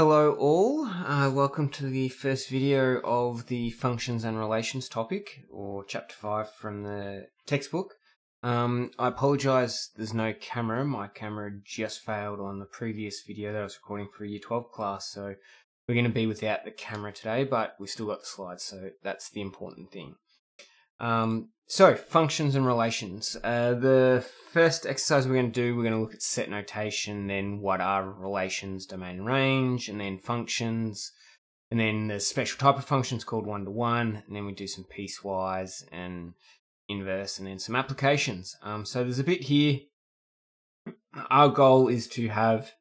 Hello all, welcome to the first video of the functions and relations topic, or chapter 5 from the textbook. I apologise there's no camera. My camera just failed on the previous video that I was recording for a Year 12 class, so we're going to be without the camera today, but we've still got the slides, so that's the important thing. So, functions and relations. The first exercise we're going to do, we're going to look at set notation, then what are relations, domain and range, and then functions, and then the special type of functions called one-to-one, and then we do some piecewise and inverse, and then some applications. So there's a bit here. Our goal is to have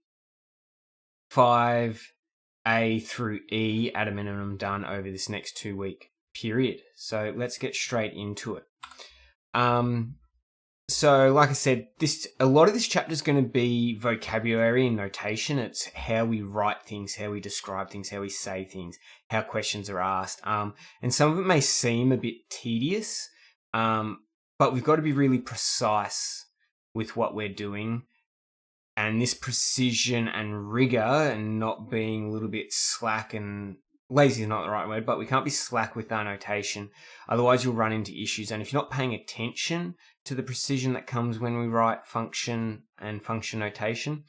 5A through E at a minimum done over this next 2-week period. So let's get straight into it. So like I said, a lot of this chapter is going to be vocabulary and notation. It's how we write things, how we describe things, how we say things, how questions are asked. And some of it may seem a bit tedious, but we've got to be really precise with what we're doing. And this precision and rigor and not being a little bit slack and lazy is not the right word, but we can't be slack with our notation. Otherwise, you'll run into issues. And if you're not paying attention to the precision that comes when we write function and function notation,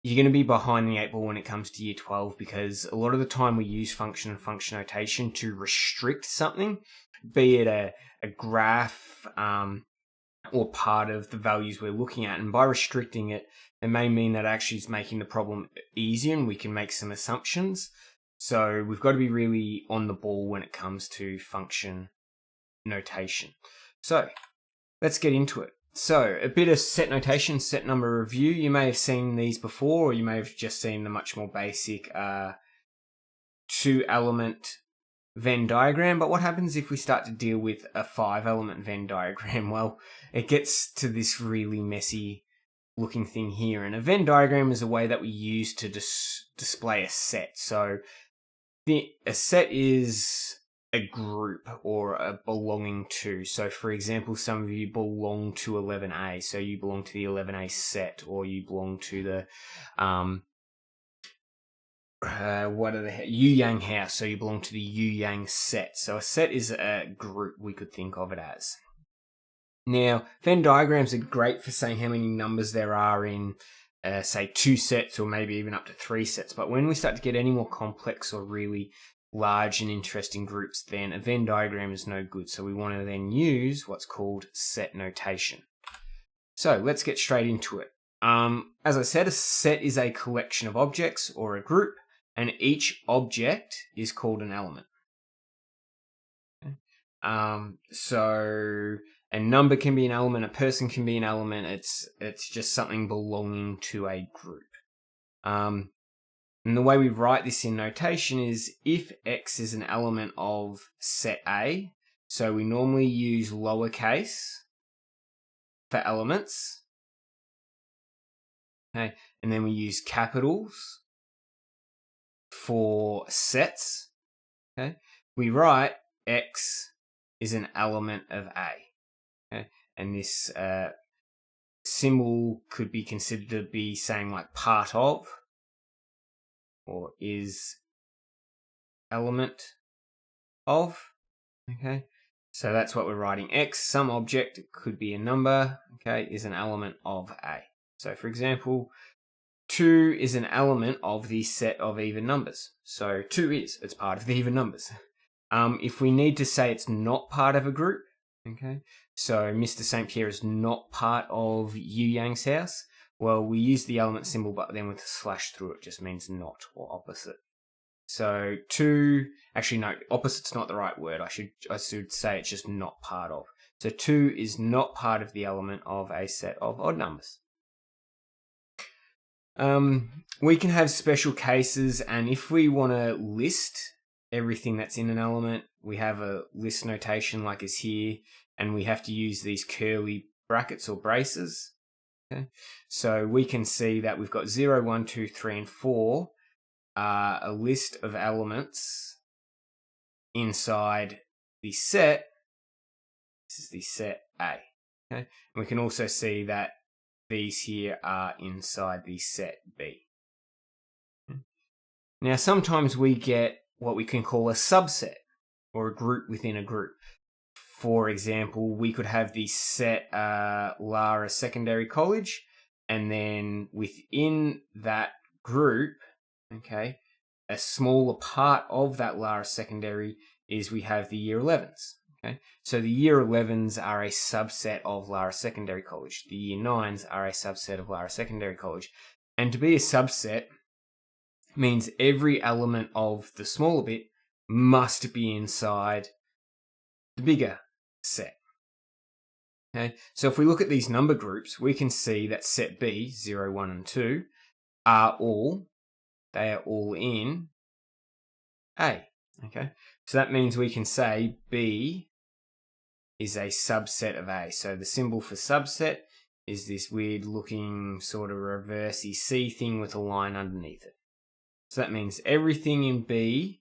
you're going to be behind the 8 ball when it comes to Year 12, because a lot of the time we use function and function notation to restrict something, be it a graph or part of the values we're looking at. And by restricting it, it may mean that actually it's making the problem easier and we can make some assumptions. So we've got to be really on the ball when it comes to function notation. So let's get into it. So a bit of set notation, set number review. You may have seen these before, or you may have just seen the much more basic 2-element Venn diagram. But what happens if we start to deal with a 5-element Venn diagram? Well, it gets to this really messy looking thing here. And a Venn diagram is a way that we use to display a set. So a set is a group or a belonging to. So for example, some of you belong to 11A. So you belong to the 11A set, or you belong to the Yu-Yang house. So you belong to the Yu-Yang set. So a set is a group, we could think of it as. Now, Venn diagrams are great for saying how many numbers there are in say 2 sets, or maybe even up to 3 sets. But when we start to get any more complex or really large and interesting groups, then a Venn diagram is no good. So we want to then use what's called set notation. So let's get straight into it. As I said, a set is a collection of objects or a group, and each object is called an element. So a number can be an element, a person can be an element. It's just something belonging to a group. And the way we write this in notation is if X is an element of set A, so we normally use lowercase for elements, okay, and then we use capitals for sets, okay. We write X is an element of A, okay, and this symbol could be considered to be saying like part of, or is element of, okay. So that's what we're writing. X, some object, it could be a number, okay, is an element of A. So for example, 2 is an element of the set of even numbers. So 2 it's part of the even numbers. If we need to say it's not part of a group, okay, so Mr. St. Pierre is not part of Yu Yang's house, well, we use the element symbol, but then with a slash through it just means not or opposite. So 2, actually no, opposite's not the right word. I should say it's just not part of. So 2 is not part of the element of a set of odd numbers. We can have special cases, and if we want to list everything that's in an element, we have a list notation like is here, and we have to use these curly brackets or braces. Okay, so we can see that we've got 0, 1, 2, 3, and 4, a list of elements inside the set. This is the set A. Okay, and we can also see that these here are inside the set B. Now, sometimes we get what we can call a subset or a group within a group. For example, we could have the set Lara Secondary College, and then within that group, okay, a smaller part of that Lara Secondary is we have the Year 11s. Okay, so the Year 11s are a subset of Lara Secondary College. The Year 9s are a subset of Lara Secondary College. And to be a subset means every element of the smaller bit must be inside the bigger set. Okay, so if we look at these number groups, we can see that set B, 0, 1, and 2, are all in A. Okay, so that means we can say B is a subset of A. So the symbol for subset is this weird looking sort of reversey C thing with a line underneath it. So that means everything in B,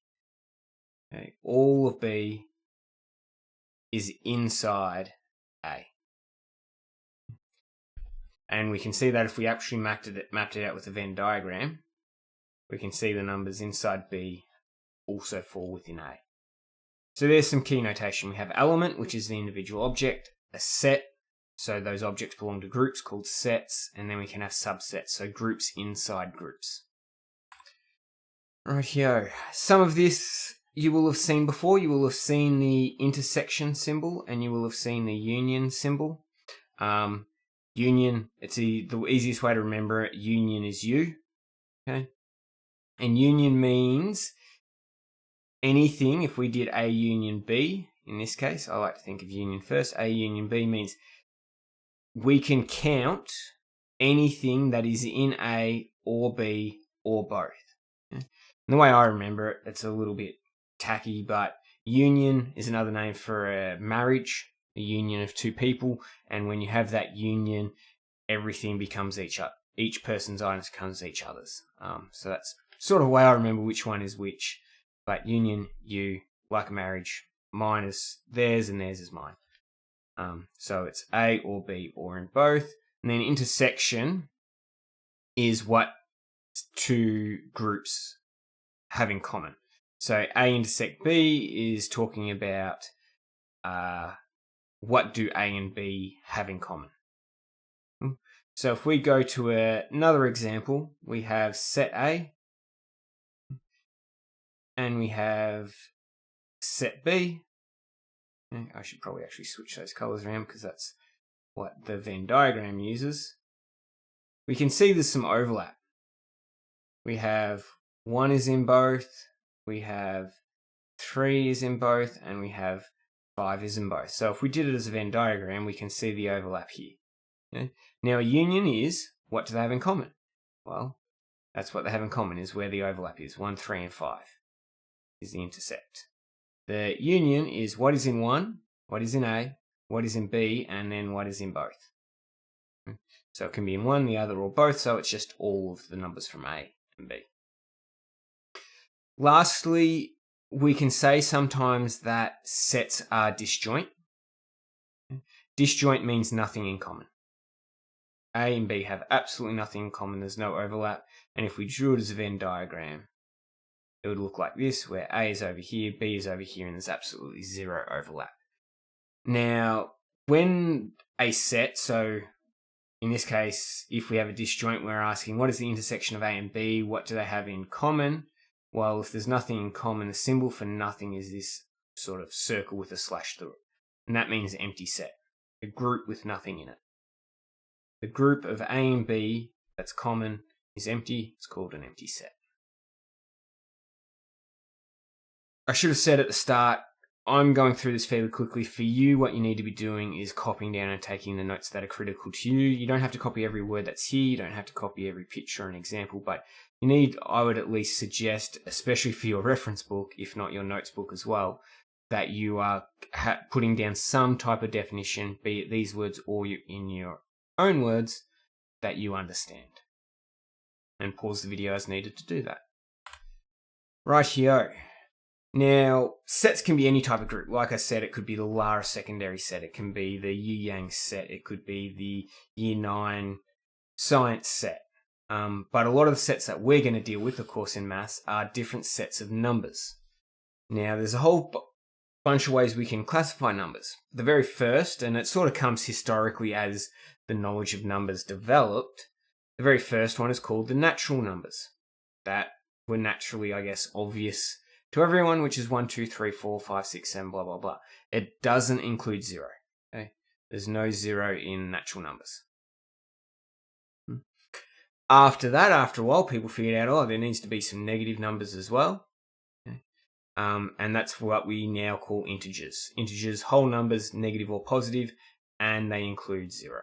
okay, all of B is inside A. And we can see that if we actually mapped it out with a Venn diagram, we can see the numbers inside B also fall within A. So there's some key notation. We have element, which is the individual object, a set, so those objects belong to groups called sets, and then we can have subsets, so groups inside groups. Rightio. Some of this you will have seen before. You will have seen the intersection symbol, and you will have seen the union symbol. Union, it's the easiest way to remember it. Union is U. Okay, and union means anything. If we did A union B, in this case, I like to think of union first. A union B means we can count anything that is in A or B or both. Okay? And the way I remember it, it's a little bit tacky, but union is another name for a marriage, a union of two people, and when you have that union, everything becomes each person's items becomes each other's. So that's sort of the way I remember which one is which. But union, you, like a marriage, mine is theirs and theirs is mine. So it's A or B or in both. And then intersection is what two groups have in common. So A intersect B is talking about what do A and B have in common. So if we go to another example, we have set A and we have set B. I should probably actually switch those colors around because that's what the Venn diagram uses. We can see there's some overlap. We have 1 is in both, we have 3 is in both, and we have 5 is in both. So if we did it as a Venn diagram, we can see the overlap here. Okay? Now a union is, what do they have in common? Well, that's what they have in common, is where the overlap is. 1, 3, and 5 is the intersect. The union is what is in 1, what is in A, what is in B, and then what is in both. So it can be in one, the other, or both, so it's just all of the numbers from A and B. Lastly, we can say sometimes that sets are disjoint. Disjoint means nothing in common. A and B have absolutely nothing in common, there's no overlap, and if we drew it as a Venn diagram, it would look like this, where A is over here, B is over here, and there's absolutely zero overlap. Now, when a set, so in this case, if we have a disjoint, we're asking what is the intersection of A and B, what do they have in common? Well, if there's nothing in common, the symbol for nothing is this sort of circle with a slash through it. And that means empty set, a group with nothing in it. The group of A and B that's common is empty, it's called an empty set. I should have said at the start, I'm going through this fairly quickly. For you, what you need to be doing is copying down and taking the notes that are critical to you. You don't have to copy every word that's here. You don't have to copy every picture and example, but you need, I would at least suggest, especially for your reference book, if not your notes book as well, that you are putting down some type of definition, be it these words or in your own words, that you understand. And pause the video as needed to do that. Rightio. Now, sets can be any type of group. Like I said, it could be the Lara secondary set. It can be the Yu Yang set. It could be the Year 9 science set. But a lot of the sets that we're going to deal with, of course, in maths are different sets of numbers. Now, there's a whole bunch of ways we can classify numbers. The very first, and it sort of comes historically as the knowledge of numbers developed, the very first one is called the natural numbers. That were naturally, I guess, obvious to everyone, which is 1, 2, 3, 4, 5, 6, 7, blah, blah, blah. It doesn't include 0. Okay? There's no 0 in natural numbers. After that, after a while, people figured out, oh, there needs to be some negative numbers as well. Okay? And that's what we now call integers. Integers, whole numbers, negative or positive, and they include 0.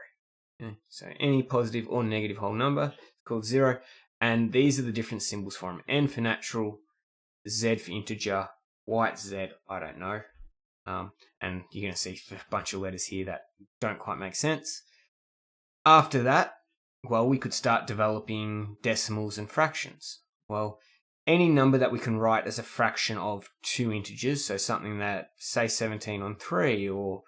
Okay? So any positive or negative whole number is called 0. And these are the different symbols for them. N for natural, Z for integer, white Z, I don't know. And you're going to see a bunch of letters here that don't quite make sense. After that, well, we could start developing decimals and fractions. Well, any number that we can write as a fraction of 2 integers, so something that, say, 17 on 3 or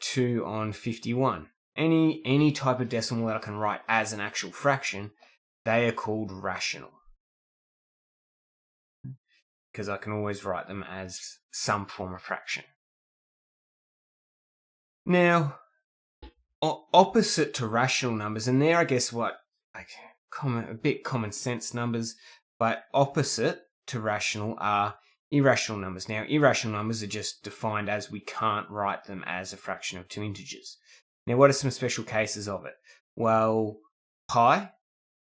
2 on 51, any type of decimal that I can write as an actual fraction, they are called rational. Because I can always write them as some form of fraction. Now, opposite to rational numbers, and there I guess what, a bit common sense numbers, but opposite to rational are irrational numbers. Now, irrational numbers are just defined as we can't write them as a fraction of 2 integers. Now, what are some special cases of it? Well, pi,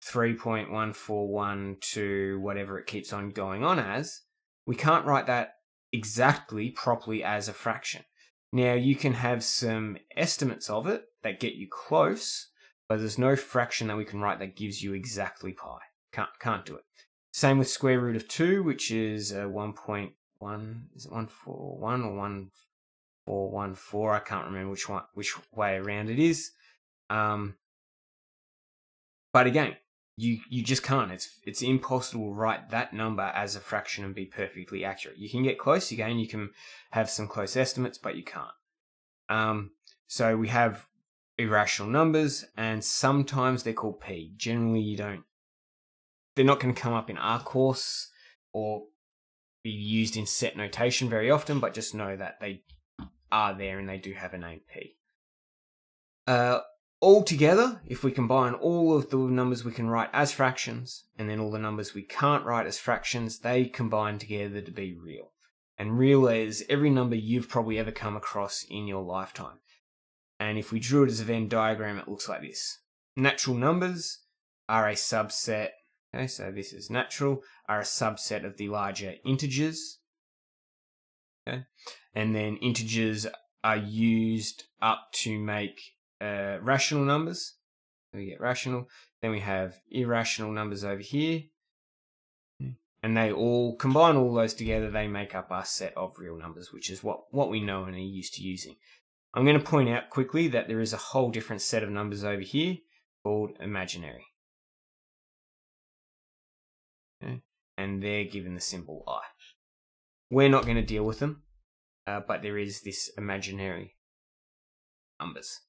3.1412, whatever it keeps on going on as, we can't write that exactly properly as a fraction. Now, you can have some estimates of it that get you close, but there's no fraction that we can write that gives you exactly pi. Can't do it. Same with square root of 2, which is 1.1, is it 141 or 1414? I can't remember which way around it is. But again, you just can't. It's impossible to write that number as a fraction and be perfectly accurate. You can get close, again, you can have some close estimates, but you can't. So we have irrational numbers, and sometimes they're called P. Generally, they're not going to come up in our course or be used in set notation very often, but just know that they are there and they do have a name P. Altogether, if we combine all of the numbers we can write as fractions and then all the numbers we can't write as fractions, they combine together to be real. And real is every number you've probably ever come across in your lifetime. And if we drew it as a Venn diagram, it looks like this. Natural numbers are a subset, okay, so this is natural, are a subset of the larger integers. Okay? And then integers are used up to make rational numbers. So we get rational. Then we have irrational numbers over here. And they all combine all those together, they make up our set of real numbers, which is what we know and are used to using. I'm going to point out quickly that there is a whole different set of numbers over here called imaginary. Okay? And they're given the symbol I. We're not going to deal with them, but there is this imaginary numbers.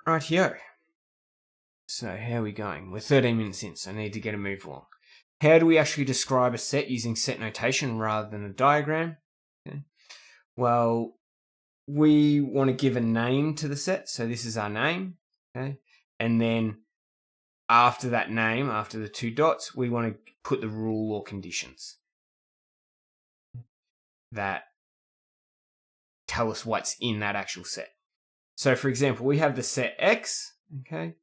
Rightio. So how are we going? We're 13 minutes in, so I need to get a move along. How do we actually describe a set using set notation rather than a diagram? Okay. Well, we want to give a name to the set, so this is our name. Okay. And then after that name, after the 2 dots, we want to put the rule or conditions that tell us what's in that actual set. So, for example, we have the set X, okay,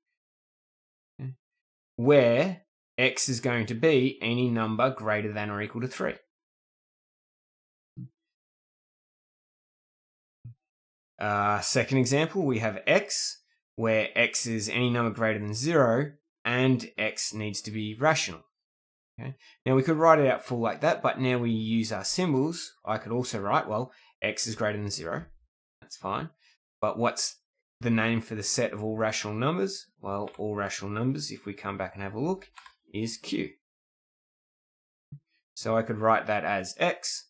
where X is going to be any number greater than or equal to 3. Second example, we have X, where X is any number greater than 0, and X needs to be rational. Okay. Now, we could write it out full like that, but now we use our symbols. I could also write, well, X is greater than 0. That's fine. But what's the name for the set of all rational numbers? Well, all rational numbers, if we come back and have a look, is Q. So I could write that as X,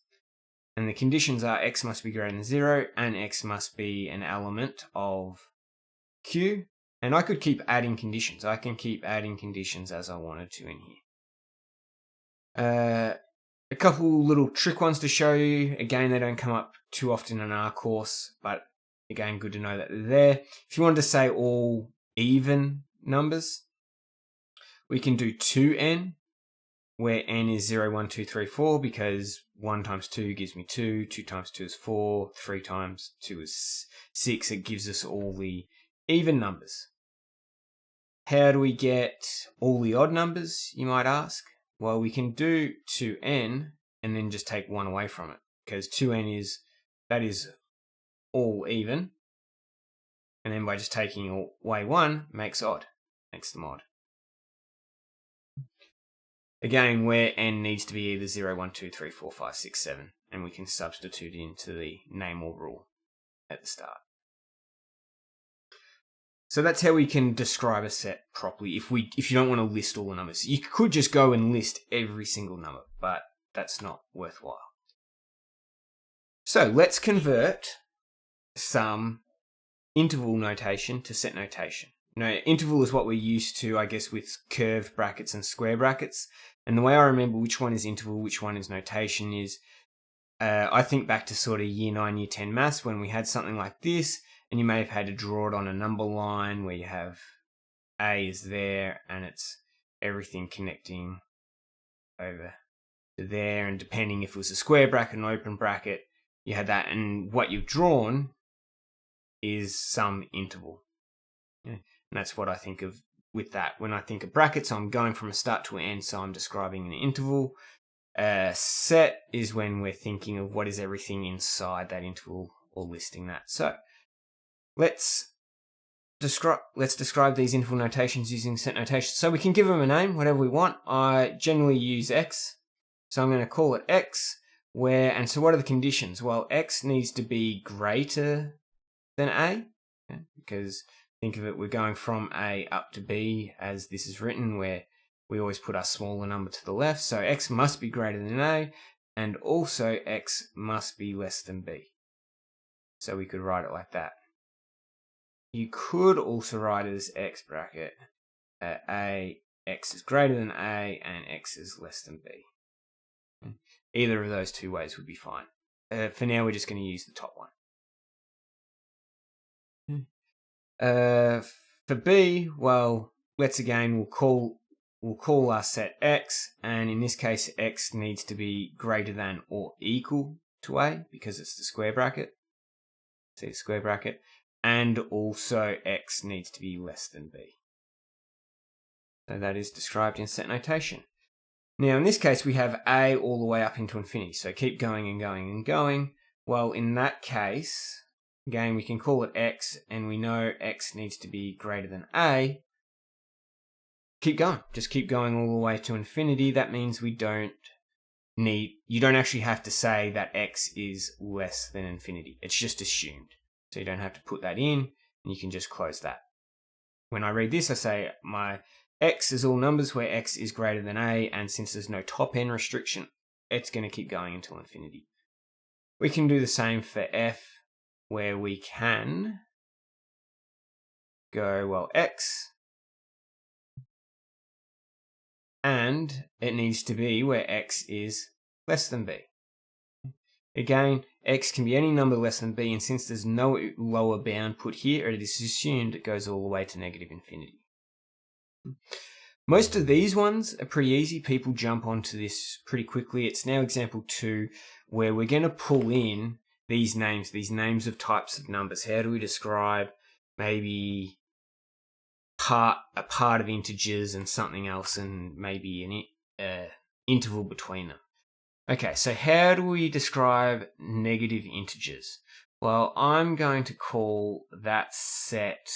and the conditions are X must be greater than 0, and X must be an element of Q, And I could keep adding conditions. I can keep adding conditions as I wanted to in here. A couple little trick ones to show you. Again, they don't come up too often in our course, but again, good to know that they're there. If you wanted to say all even numbers, we can do 2n, where n is 0, 1, 2, 3, 4, because 1 times 2 gives me 2, 2 times 2 is 4, 3 times 2 is 6. It gives us all the even numbers. How do we get all the odd numbers, you might ask? Well, we can do 2n and then just take 1 away from it, because 2n is all even. And then by just taking away 1 makes odd, makes them odd. Again, where n needs to be either 0, 1, 2, 3, 4, 5, 6, 7, and we can substitute into the name or rule at the start. So that's how we can describe a set properly if you don't want to list all the numbers. You could just go and list every single number, but that's not worthwhile. So let's convert some interval notation to set notation. Now, interval is what we're used to, I guess, with curved brackets and square brackets. And the way I remember which one is interval, which one is notation is, I think back to sort of year 9, year 10 maths when we had something like this, and you may have had to draw it on a number line where you have A is there and it's everything connecting over to there. And depending if it was a square bracket, an open bracket, you had that. And what you've drawn is some interval. Yeah. And that's what I think of with that. When I think of brackets, I'm going from a start to an end, so I'm describing an interval. Set is when we're thinking of what is everything inside that interval or listing that. So let's describe these interval notations using set notation. So we can give them a name, whatever we want. I generally use x, so I'm going to call it x. And so what are the conditions? Well, x needs to be greater than a, okay, because think of it, we're going from a up to b as this is written, where we always put our smaller number to the left. So x must be greater than a, and also x must be less than b. So we could write it like that. You could also write it as x bracket x is greater than a and x is less than b. Either of those two ways would be fine. For now, we're just going to use the top one. For b, well, we'll call our set x, and in this case, x needs to be greater than or equal to a because it's the square bracket. See, square bracket. And also x needs to be less than b. So that is described in set notation. Now, in this case, we have a all the way up into infinity. So keep going and going and going. Well, in that case, again, we can call it x, and we know x needs to be greater than a. Keep going. Just keep going all the way to infinity. That means you don't actually have to say that x is less than infinity. It's just assumed. So you don't have to put that in, and you can just close that. When I read this, I say my x is all numbers where x is greater than a, and since there's no top end restriction, it's going to keep going until infinity. We can do the same for f, where we can go, well, x, and it needs to be where x is less than b. Again, x can be any number less than b, and since there's no lower bound put here, it is assumed it goes all the way to negative infinity. Most of these ones are pretty easy. People jump onto this pretty quickly. It's now example 2, where we're going to pull in these names of types of numbers. How do we describe maybe a part of integers and something else, and maybe an interval between them? Okay, so how do we describe negative integers? Well, I'm going to call that set,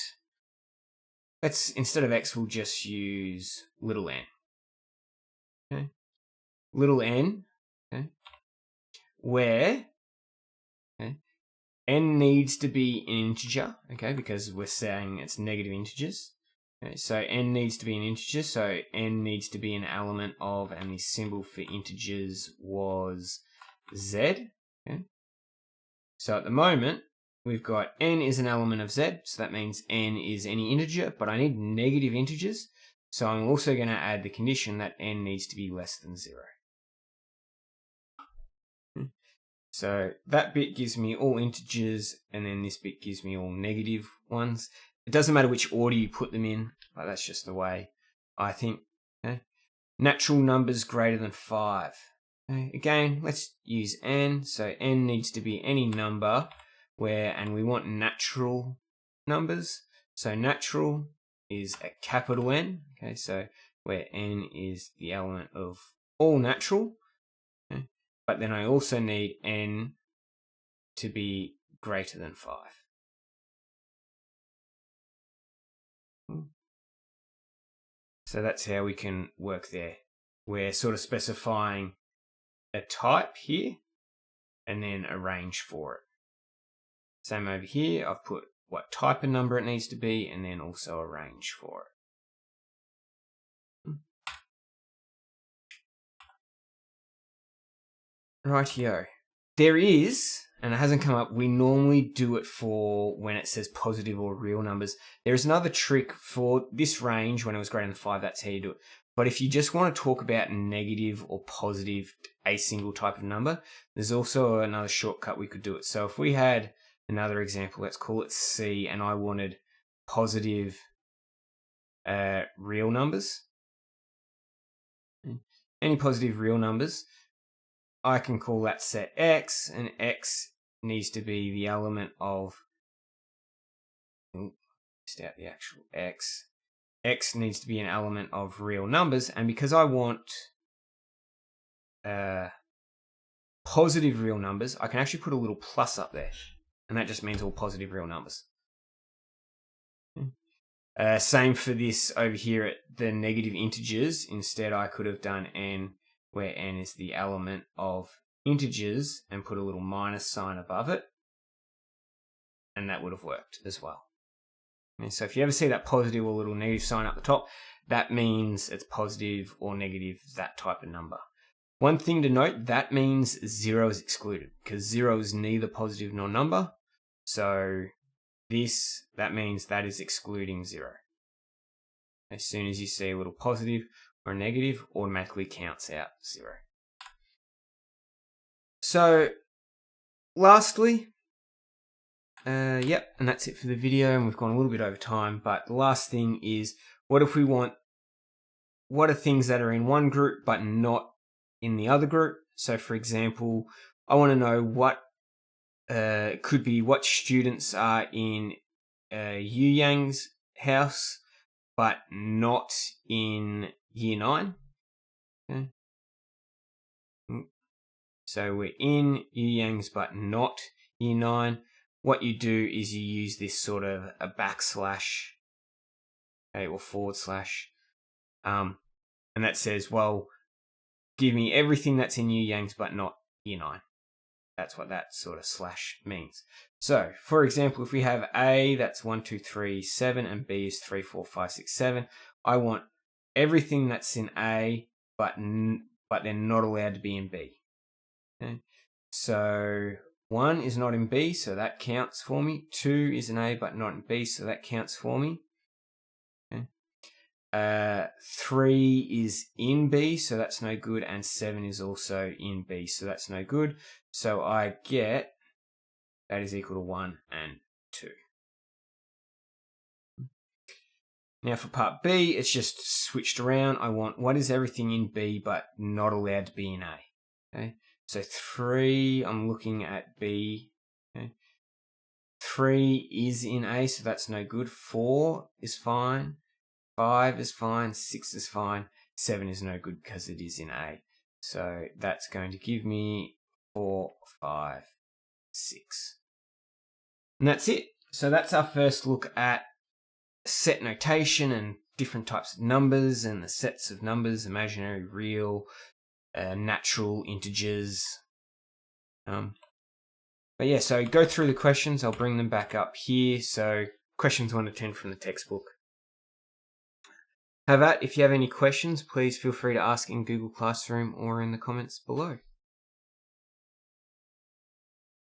instead of x, we'll just use little n. Okay, little n, okay, where n needs to be an integer, okay, because we're saying it's negative integers. Okay, so n needs to be an integer, so n needs to be an element of, and the symbol for integers was z. Okay. So at the moment, we've got n is an element of z, so that means n is any integer, but I need negative integers, so I'm also going to add the condition that n needs to be less than 0. So that bit gives me all integers, and then this bit gives me all negative ones. It doesn't matter which order you put them in, but that's just the way I think. Okay? Natural numbers greater than 5. Okay? Again, let's use n. So n needs to be any number and we want natural numbers. So natural is a capital N. Okay, so where n is the element of all natural. Okay? But then I also need n to be greater than 5. So that's how we can work there. We're sort of specifying a type here and then a range for it. Same over here, I've put what type of number it needs to be and then also a range for it. Rightio. There is, and it hasn't come up, we normally do it for when it says positive or real numbers. There is another trick for this range when it was greater than 5, that's how you do it. But if you just want to talk about negative or positive, a single type of number, there's also another shortcut we could do it. So if we had another example, let's call it C, and I wanted positive real numbers, any positive real numbers, I can call that set X, and X needs to be the element of, just out the actual X. X needs to be an element of real numbers, and because I want positive real numbers, I can actually put a little plus up there, and that just means all positive real numbers. Same for this over here at the negative integers. Instead, I could have done n, where n is the element of integers, and put a little minus sign above it, and that would have worked as well. And so if you ever see that positive or little negative sign up the top, that means it's positive or negative, that type of number. One thing to note, that means 0 is excluded, because 0 is neither positive nor number. So that means that is excluding 0. As soon as you see a little positive or a negative, automatically counts out 0. So lastly, and that's it for the video, and we've gone a little bit over time, but the last thing is, what are things that are in one group but not in the other group? So for example, I want to know what could be what students are in Yu Yang's house but not in year 9. Okay. So we're in Yu Yang's but not year 9. What you do is you use this sort of a backslash, okay, or forward slash, and that says, well, give me everything that's in Yu Yang's but not year 9. That's what that sort of slash means. So, for example, if we have A, that's 1, 2, 3, 7, and B is 3, 4, 5, 6, 7. I want everything that's in A, but they're not allowed to be in B. Okay? So 1 is not in B, so that counts for me. 2 is in A, but not in B, so that counts for me. Okay? 3 is in B, so that's no good, and 7 is also in B, so that's no good. So I get that is equal to 1 and 2. Now for part B, it's just switched around. I want what is everything in B but not allowed to be in A. Okay, so 3, I'm looking at B. Okay. 3 is in A, so that's no good. 4 is fine. 5 is fine. 6 is fine. 7 is no good because it is in A. So that's going to give me 4, 5, 6. And that's it. So that's our first look at set notation and different types of numbers and the sets of numbers, imaginary, real, natural, integers. But yeah, so go through the questions. I'll bring them back up here. So questions 1 to 10 from the textbook. Have at, if you have any questions, please feel free to ask in Google Classroom or in the comments below.